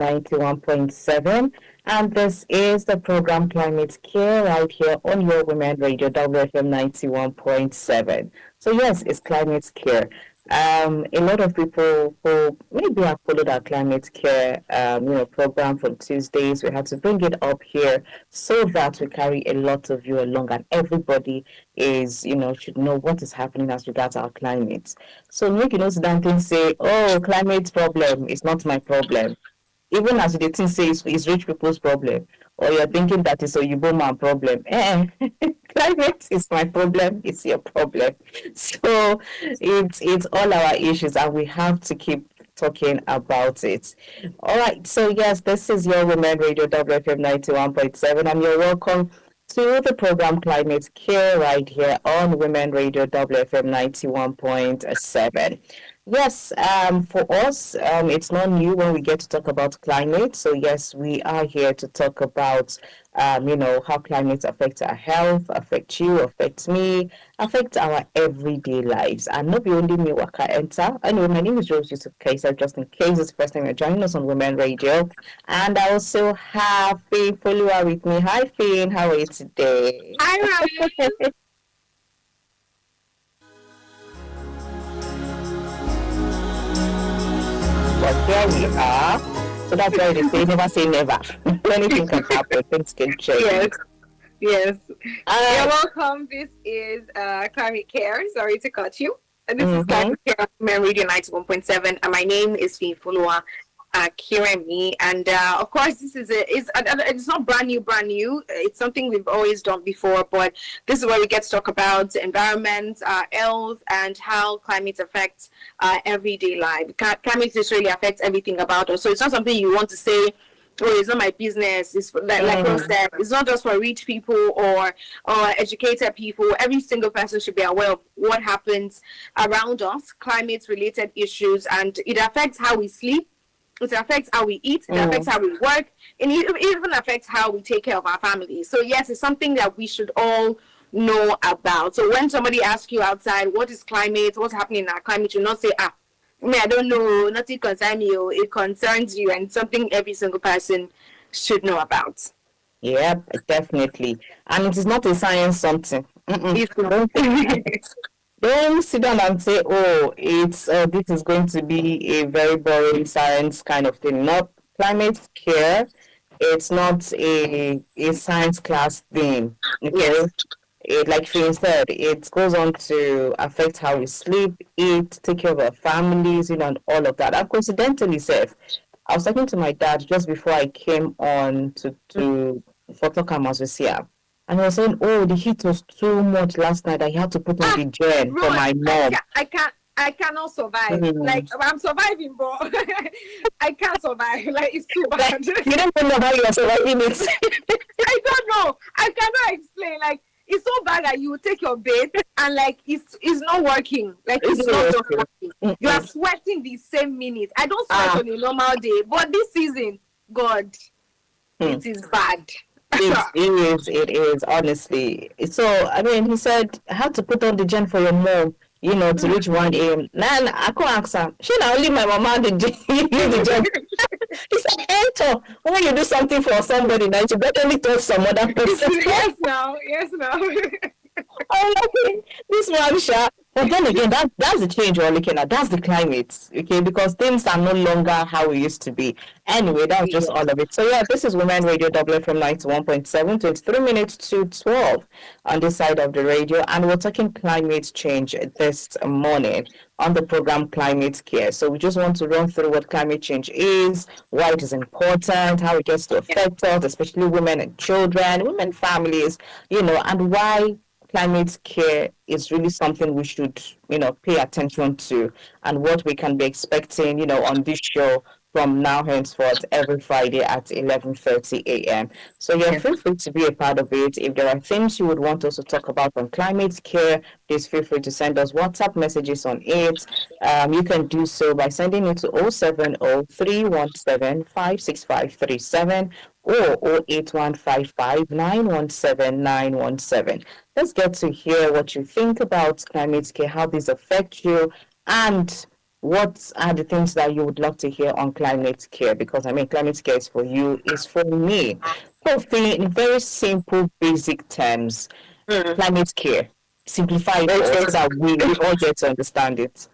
91.7. And this is the program Climate Care right here on your Women Radio, WFM 91.7. So, yes, it's Climate Care. A lot of people who maybe have followed our climate care, program from Tuesdays, we had to bring it up here so that we carry a lot of you along, and everybody should know what is happening as regards our climate. So make you know, sit and say, "Oh, climate problem is not my problem." Even as the thing says, it's rich people's problem, or you're thinking that it's a Yubo man problem. Climate is my problem, it's your problem. So it's all our issues, and we have to keep talking about it. All right, so yes, this is your Women Radio WFM 91.7, and you're welcome to the program Climate Care right here on Women Radio WFM 91.7. Yes, for us, it's not new when we get to talk about climate. So yes, we are here to talk about, how climate affects our health, affects you, affects me, affects our everyday lives. And not be only me, Waka enter. Anyway, my name is Rose Yusuf Kaisa, just in case it's the first time you're joining us on Women Radio. And I also have Faye Folua with me. Hi, Faye, how are you today? Hi, Rose. But here we are. So that's why they say never say never. Anything can happen. Things can change. Yes. You're welcome. This is Climate Care. Sorry to cut you. This is Climate Care on Radio 91.7. And my name is Fee Fulua Kiremi. And of course, this is it's not brand new. It's something we've always done before. But this is where we get to talk about the environment, health, and how climate affects everyday life. Climate really affects everything about us. So it's not something you want to say, oh, it's not my business. It's like Rose said, it's not just for rich people or educated people. Every single person should be aware of what happens around us, climate-related issues, and it affects how we sleep. It affects how we eat, it affects how we work, and it even affects how we take care of our families. So yes, it's something that we should all know about. So when somebody asks you outside, what is climate, what's happening in our climate, you not say, I don't know, nothing concerns me, it concerns you, and something every single person should know about. Yeah, definitely. And it is not a science something. Don't sit down and say, oh, it's this is going to be a very boring science kind of thing. Not climate care. It's not a science class thing. Okay. Yes. It, like Finn said, it goes on to affect how we sleep, eat, take care of our families, and all of that. And coincidentally, Seth, I was talking to my dad just before I came on to Photocam here. And I was saying, oh, the heat was too much last night. I had to put on the gen for my mom. I cannot survive. Like, I'm surviving, bro. I can't survive. Like, it's too bad. You don't know how you are surviving it. I don't know. I cannot explain. Like, it's so bad that you take your bed and like it's not working. Like it's not working. You are sweating the same minute. I don't sweat on a normal day, but this season, God, it is bad. It is, honestly. So, I mean, he said, I had to put on the gen for your mom, to reach 1 a.m. Nah, I couldn't ask her. She now only my mama the gen. He said, Enter, when you do something for somebody, now you better tell some other person. Yes, now. I'm like, this one, Sha. But then again, that's the change we're looking at. That's the climate, okay? Because things are no longer how we used to be. Anyway, that's just all of it. So yeah, this is Women Radio WFM 91.7, 23 minutes to 12 on this side of the radio. And we're talking climate change this morning on the program Climate Care. So we just want to run through what climate change is, why it is important, how it gets to affect us, especially women and children, women families, and why climate care is really something we should, pay attention to, and what we can be expecting, on this show from now henceforth every Friday at 11:30 a.m. So feel free to be a part of it. If there are things you would want us to talk about on climate care, please feel free to send us WhatsApp messages on it. You can do so by sending it to 070-317-56537 or 08155-917-917. Let's get to hear what you think about climate care, how this affects you, and what are the things that you would love to hear on climate care? Because I mean, climate care is for you, is for me. So, in very simple, basic terms, Mm. climate care. Simplify it all so Okay. that we all get to understand it.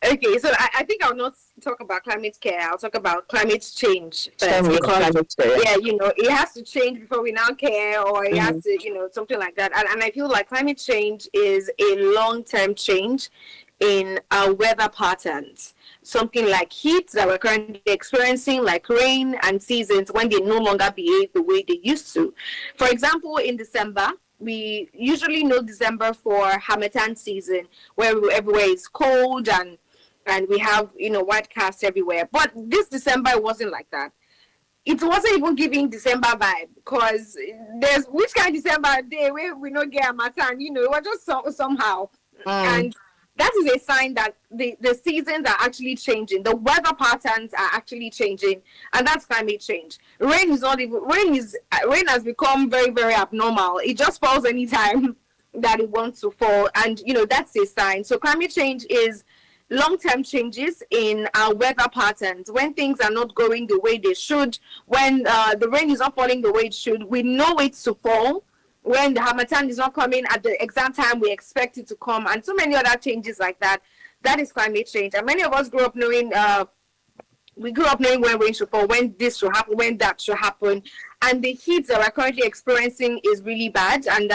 Okay, so I think I'll not talk about climate care. I'll talk about climate change Tell first me because, climate care. yeah, it has to change before we now care, or it Mhm. has to, something like that. And I feel like climate change is a long-term change in our weather patterns. Something like heat that we're currently experiencing, like rain and seasons when they no longer behave the way they used to. For example, in December, we usually know December for Hamatan season, where everywhere is cold and we have white cast everywhere. But this December wasn't like that. It wasn't even giving December vibe because there's which kind of December day where we not get a matan, it was just somehow. Mm. And that is a sign that the seasons are actually changing, the weather patterns are actually changing, and that's climate change. Rain has become very, very abnormal. It just falls anytime that it wants to fall, and that's a sign. So climate change is long-term changes in our weather patterns when things are not going the way they should, when the rain is not falling the way it should. We know it's to fall when the Hamatan is not coming at the exact time we expect it to come, and so many other changes like that. That is climate change. And many of us grew up knowing when rain should fall, when this should happen, when that should happen. And the heat that we're currently experiencing is really bad. And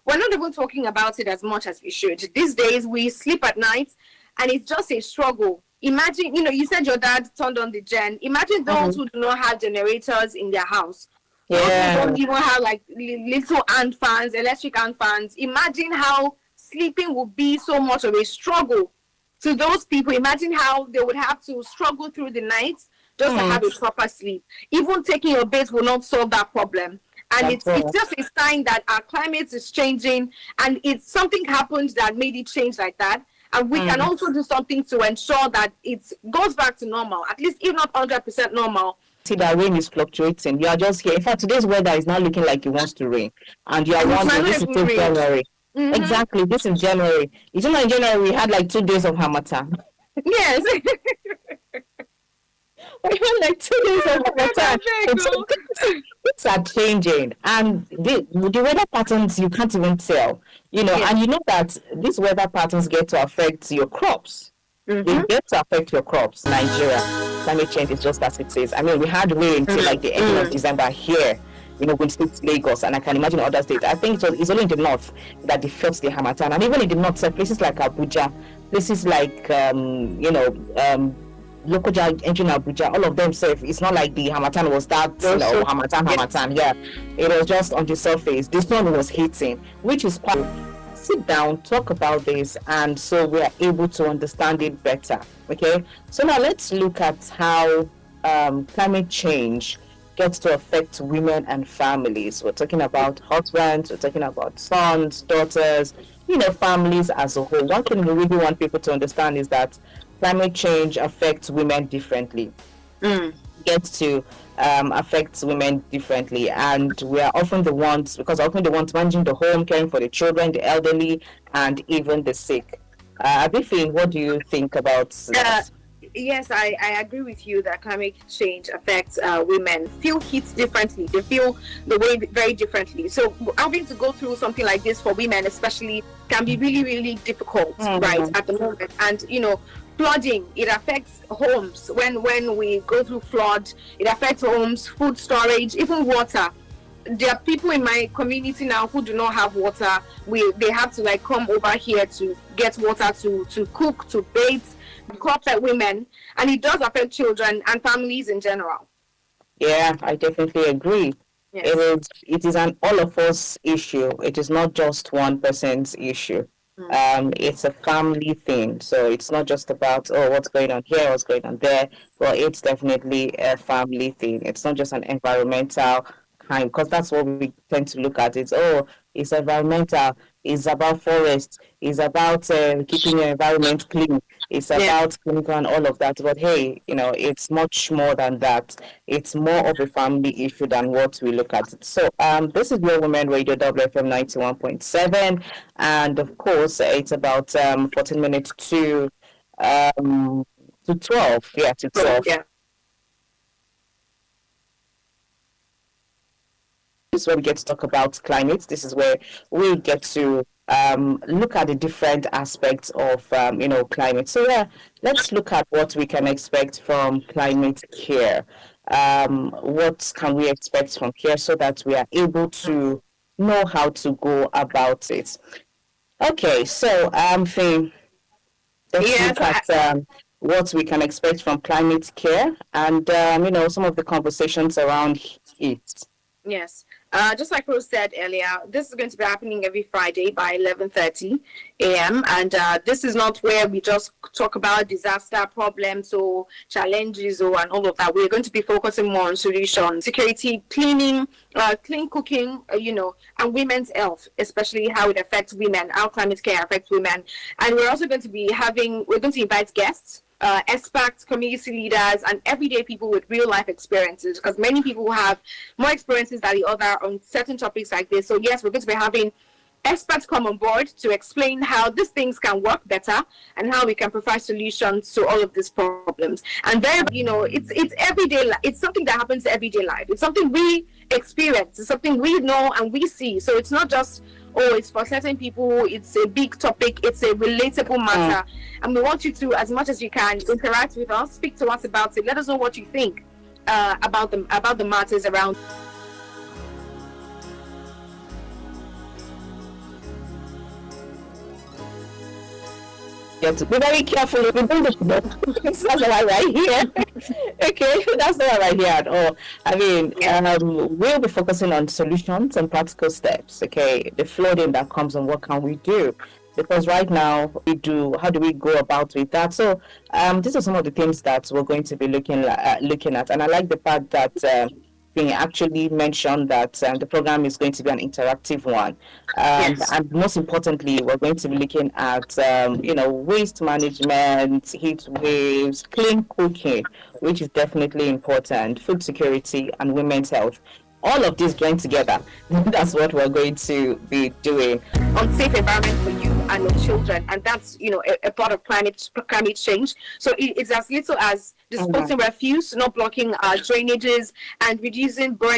we're not even talking about it as much as we should. These days, we sleep at night and it's just a struggle. Imagine, you said your dad turned on the gen. Imagine those who do not have generators in their house. Those who don't even have like little ant fans, electric ant fans. Imagine how sleeping would be so much of a struggle to those people. Imagine how they would have to struggle through the night just to have a proper sleep. Even taking your bath will not solve that problem. And it's just a sign that our climate is changing, and it's something happened that made it change like that. And we can also do something to ensure that it goes back to normal, at least if not 100% normal. See that rain is fluctuating. You are just here. In fact, today's weather is not looking like it wants to rain. And you are wondering, this is still January. Exactly, this is January. It's not in January, we had like 2 days of Hamatan. Yes. We had like 2 days of Hamatan. Things are changing. And the weather patterns, you can't even tell. And you know that these weather patterns get to affect your crops. They get to affect your crops. Nigeria, climate change is just as it is. I mean, we had rain till like the end of December here. With states Lagos, and I can imagine other states. I think it's only in the north that they felt the Hamatan, and even in the north, places like Abuja, places like Lokoja, Engine Abuja, all of them safe. It's not like the Hamatan was that Hamatan. Yeah, it was just on the surface. This one was hitting, which is quite. Sit down, talk about this, and so we are able to understand it better. Okay, so now let's look at how climate change gets to affect women and families. We're talking about husbands, we're talking about sons, daughters, families as a whole. One thing we really want people to understand is that climate change affects women differently. Gets to affect women differently, and we are often the ones managing the home, caring for the children, the elderly, and even the sick. Abifi, what do you think about that? Yes, I agree with you that climate change affects women. Feel heat differently. They feel the way very differently. So having to go through something like this for women especially can be really, really difficult, right, at the moment. And, flooding, it affects homes. When we go through flood, it affects homes, food storage, even water. There are people in my community now who do not have water. They have to come over here to get water to cook, to bathe, corporate women, and it does affect children and families in general. Yeah, I definitely agree. Yes. It is an all of us issue. It is not just one person's issue. It's a family thing, so it's not just about what's going on here, what's going on there, but it's definitely a family thing. It's not just an environmental kind, because that's what we tend to look at. It's environmental, it's about forests, it's about keeping your environment clean, it's about clinical and all of that. But hey, it's much more than that. It's more of a family issue than what we look at. So this is Your Women Radio, WFM 91.7, and of course it's about 14 minutes to to 12. Yeah, to So, 12. yeah. This is where we get to talk about climate. This is where we get to look at the different aspects of climate. So yeah, let's look at what we can expect from climate care. What can we expect from here so that we are able to know how to go about it? Okay, so Finn, let's Yes, look at what we can expect from climate care and some of the conversations around it. yes. Just like Rose said earlier, this is going to be happening every Friday by 11:30 a.m. And this is not where we just talk about disaster problems or challenges and all of that. We're going to be focusing more on solutions, security, cleaning, clean cooking, and women's health, especially how it affects women, how climate care affects women. And we're also going to we're going to invite guests, experts, community leaders, and everyday people with real life experiences, because many people have more experiences than the other on certain topics like this. So yes, we're going to be having experts come on board to explain how these things can work better and how we can provide solutions to all of these problems. And then, it's everyday. It's something that happens to everyday life. It's something we experience. It's something we know and we see. So it's not just, oh, it's for certain people. It's a big topic. It's a relatable matter, and we want you to, as much as you can, interact with us, speak to us about it. Let us know what you think about the matters around. You have to be very careful if you bring the that's not right here. Okay, that's not right here at all. I mean, we'll be focusing on solutions and practical steps. Okay, the flooding that comes and what can we do? Because right now how do we go about with that? So these are some of the things that we're going to be looking at, and I like the fact that we actually mentioned that the program is going to be an interactive one. Yes. And most importantly, we're going to be looking at, waste management, heat waves, clean cooking, which is definitely important, food security, and women's health. All of this joined together. That's what we're going to be doing. Unsafe environment for you and your children, and that's a part of climate change. So it's as little as disposing refuse, not blocking drainages, and reducing burning